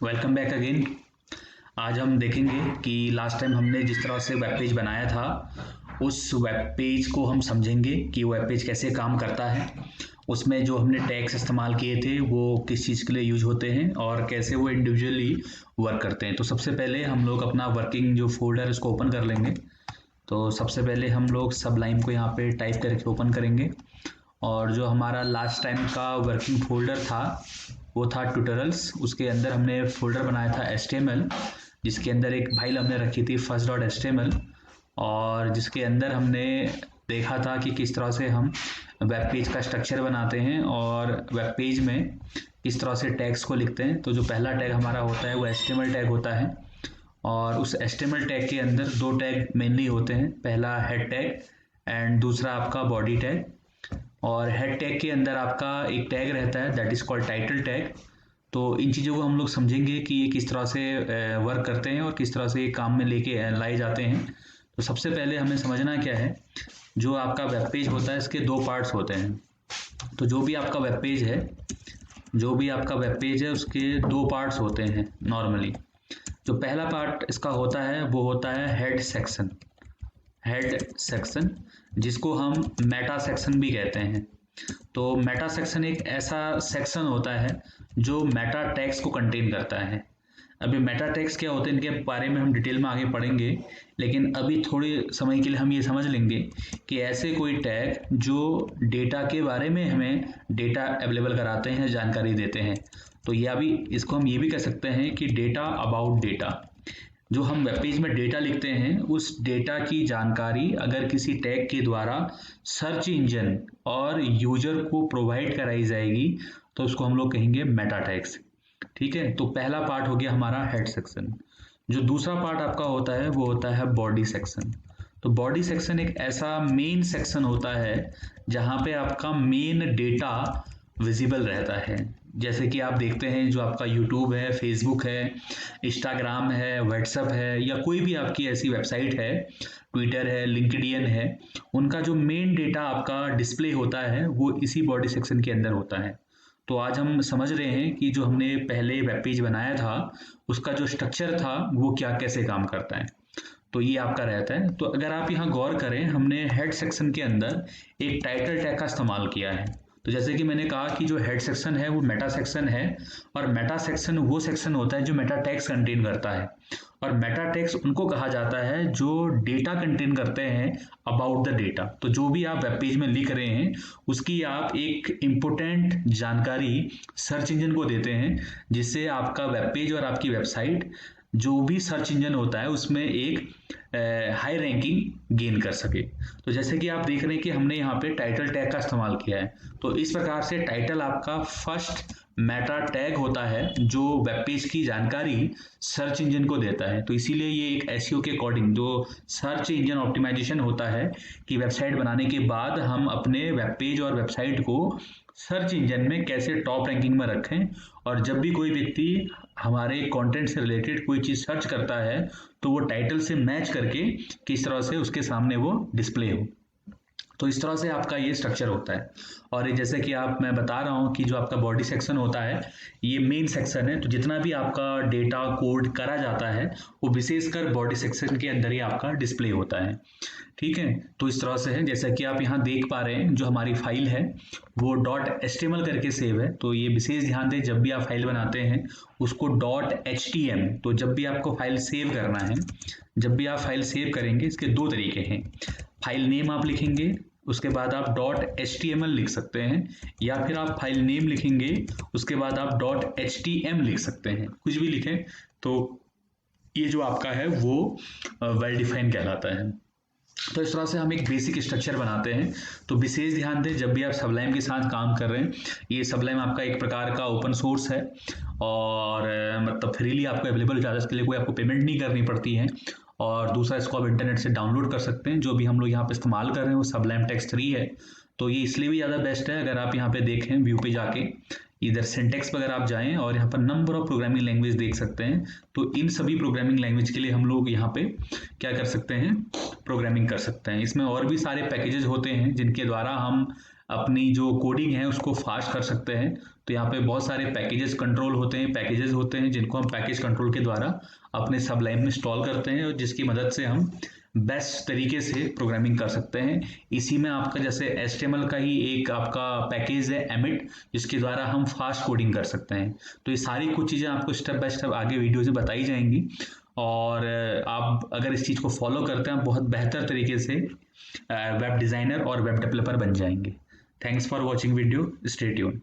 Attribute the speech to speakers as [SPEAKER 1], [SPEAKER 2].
[SPEAKER 1] Welcome back again. आज हम देखेंगे कि लास्ट टाइम हमने जिस तरह से वेब पेज बनाया था उस वेब पेज को हम समझेंगे कि वेब पेज कैसे काम करता है। उसमें जो हमने टैग्स इस्तेमाल किए थे वो किस चीज़ के लिए यूज होते हैं और कैसे वो इंडिविजुअली वर्क करते हैं। तो सबसे पहले हम लोग अपना वर्किंग जो फोल्डर है उसको ओपन कर लेंगे। तो सबसे पहले हम लोग सबलाइम को यहाँ पे टाइप करके ओपन करेंगे और जो हमारा लास्ट टाइम का वर्किंग फोल्डर था वो था ट्यूटोरियल्स। उसके अंदर हमने फोल्डर बनाया था HTML, जिसके अंदर एक फाइल हमने रखी थी first.html, और जिसके अंदर हमने देखा था कि किस तरह से हम वेब पेज का स्ट्रक्चर बनाते हैं और वेब पेज में किस तरह से टैग्स को लिखते हैं। तो जो पहला टैग हमारा होता है वो HTML टैग होता है और उस HTML टैग के अंदर दो टैग मेनली होते हैं, पहला हेड टैग एंड दूसरा आपका बॉडी टैग। और हेड टैग के अंदर आपका एक टैग रहता है that is called title tag. तो इन चीज़ों को हम लोग समझेंगे कि ये किस तरह से वर्क करते हैं और किस तरह से ये काम में लेके लाए जाते हैं। तो सबसे पहले हमें समझना क्या है, जो आपका वेब पेज होता है इसके दो पार्ट्स होते हैं। तो जो भी आपका वेब पेज है उसके दो पार्ट्स होते हैं नॉर्मली। जो पहला पार्ट इसका होता है वो होता है हेड सेक्शन, जिसको हम मेटा सेक्शन भी कहते हैं। तो मेटा सेक्शन एक ऐसा सेक्शन होता है जो मेटा टैग्स को कंटेन करता है। अभी मेटा टैग्स क्या होते हैं इनके बारे में हम डिटेल में आगे पढ़ेंगे, लेकिन अभी थोड़े समय के लिए हम ये समझ लेंगे कि ऐसे कोई टैग जो डेटा के बारे में हमें डेटा अवेलेबल कराते हैं, जानकारी देते हैं। तो ये अभी इसको हम ये भी कह सकते हैं कि डेटा अबाउट डेटा। जो हम वेब पेज में डेटा लिखते हैं उस डेटा की जानकारी अगर किसी टैग के द्वारा सर्च इंजन और यूजर को प्रोवाइड कराई जाएगी तो उसको हम लोग कहेंगे मेटा टैग्स। ठीक है, तो पहला पार्ट हो गया हमारा हेड सेक्शन। जो दूसरा पार्ट आपका होता है वो होता है बॉडी सेक्शन। तो बॉडी सेक्शन एक ऐसा मेन सेक्शन होता है जहां पे आपका मेन डेटा विजिबल रहता है। जैसे कि आप देखते हैं जो आपका यूट्यूब है, फेसबुक है, इंस्टाग्राम है, व्हाट्सएप है, या कोई भी आपकी ऐसी वेबसाइट है, ट्विटर है, लिंक्डइन है, उनका जो मेन डेटा आपका डिस्प्ले होता है वो इसी बॉडी सेक्शन के अंदर होता है। तो आज हम समझ रहे हैं कि जो हमने पहले वेब पेज बनाया था उसका जो स्ट्रक्चर था वो क्या कैसे काम करता है। तो ये आपका रहता है। तो अगर आप यहाँ गौर करें, हमने हेड सेक्शन के अंदर एक टाइटल टैग का इस्तेमाल किया है। तो जैसे कि मैंने कहा कि जो हेड सेक्शन है वो मेटा सेक्शन है और मेटा सेक्शन वो सेक्शन होता है जो मेटा टैग्स कंटेन करता है। और मेटा टैग्स उनको कहा जाता है जो डेटा कंटेन करते हैं अबाउट द डेटा। तो जो भी आप वेब पेज में लिख रहे हैं उसकी आप एक इम्पोर्टेंट जानकारी सर्च इंजन को देते हैं, जिससे आपका वेब पेज और आपकी वेबसाइट जो भी सर्च इंजन होता है उसमें एक हाई रैंकिंग गेन कर सके। तो जैसे कि आप देख रहे हैं कि हमने यहाँ पे टाइटल टैग का इस्तेमाल किया है। तो इस प्रकार से टाइटल आपका फर्स्ट मेटा टैग होता है जो वेब पेज की जानकारी सर्च इंजन को देता है। तो इसीलिए ये एक एसईओ के अकॉर्डिंग जो सर्च इंजन ऑप्टिमाइजेशन होता है कि वेबसाइट बनाने के बाद हम अपने वेब पेज और वेबसाइट को सर्च इंजन में कैसे टॉप रैंकिंग में रखें, और जब भी कोई व्यक्ति हमारे कंटेंट से रिलेटेड कोई चीज़ सर्च करता है तो वो टाइटल से मैच करके किस तरह से उसके सामने वो डिस्प्ले हो। तो इस तरह से आपका ये स्ट्रक्चर होता है। और ये जैसे कि मैं बता रहा हूँ कि जो आपका बॉडी सेक्शन होता है ये मेन सेक्शन है। तो जितना भी आपका डेटा कोड करा जाता है वो विशेषकर बॉडी सेक्शन के अंदर ही आपका डिस्प्ले होता है। ठीक है, तो इस तरह से है। जैसा कि आप यहाँ देख पा रहे हैं जो हमारी फाइल है वो .html करके सेव है। तो ये विशेष ध्यान दें, जब भी आप फाइल बनाते हैं उसको .htm, तो जब भी आपको फाइल सेव करना है, जब भी आप फाइल सेव करेंगे इसके दो तरीके हैं। फाइल नेम आप लिखेंगे, उसके बाद आप .html लिख सकते हैं, या फिर आप फाइल नेम लिखेंगे उसके बाद आप .htm लिख सकते हैं, कुछ भी लिखें। तो ये जो आपका है वो वेल डिफाइन कहलाता है। तो इस तरह से हम एक बेसिक स्ट्रक्चर बनाते हैं। तो विशेष ध्यान दें जब भी आप सबलाइम के साथ काम कर रहे हैं, ये सबलाइम आपका एक प्रकार का ओपन सोर्स है और मतलब फ्रीली आपको अवेलेबल हो, इसके लिए कोई आपको पेमेंट नहीं करनी पड़ती है। और दूसरा, इसको आप इंटरनेट से डाउनलोड कर सकते हैं। जो भी हम लोग यहाँ पे इस्तेमाल कर रहे हैं वो सबलाइम टेक्स्ट 3 है। तो ये इसलिए भी ज़्यादा बेस्ट है, अगर आप यहाँ पे देखें व्यू पे जाके, इधर सिंटेक्स पर अगर आप जाएं और यहाँ पर नंबर ऑफ प्रोग्रामिंग लैंग्वेज देख सकते हैं, तो इन सभी प्रोग्रामिंग लैंग्वेज के लिए हम लोग यहाँ पे क्या कर सकते हैं, प्रोग्रामिंग कर सकते हैं। इसमें और भी सारे पैकेजेस होते हैं जिनके द्वारा हम अपनी जो कोडिंग है उसको फास्ट कर सकते हैं। तो यहाँ पे बहुत सारे पैकेजेस कंट्रोल होते हैं, पैकेजेस होते हैं जिनको हम पैकेज कंट्रोल के द्वारा अपने सबलाइम में इंस्टॉल करते हैं और जिसकी मदद से हम बेस्ट तरीके से प्रोग्रामिंग कर सकते हैं। इसी में आपका जैसे HTML का ही एक आपका पैकेज है एमिट, जिसके द्वारा हम फास्ट कोडिंग कर सकते हैं। तो ये सारी कुछ चीज़ें आपको स्टेप बाय स्टेप आगे वीडियो से बताई जाएंगी और आप अगर इस चीज़ को फॉलो करते हैं, आप बहुत बेहतर तरीके से वेब डिज़ाइनर और वेब डेवलपर बन जाएंगे। Thanks for watching video, stay tuned.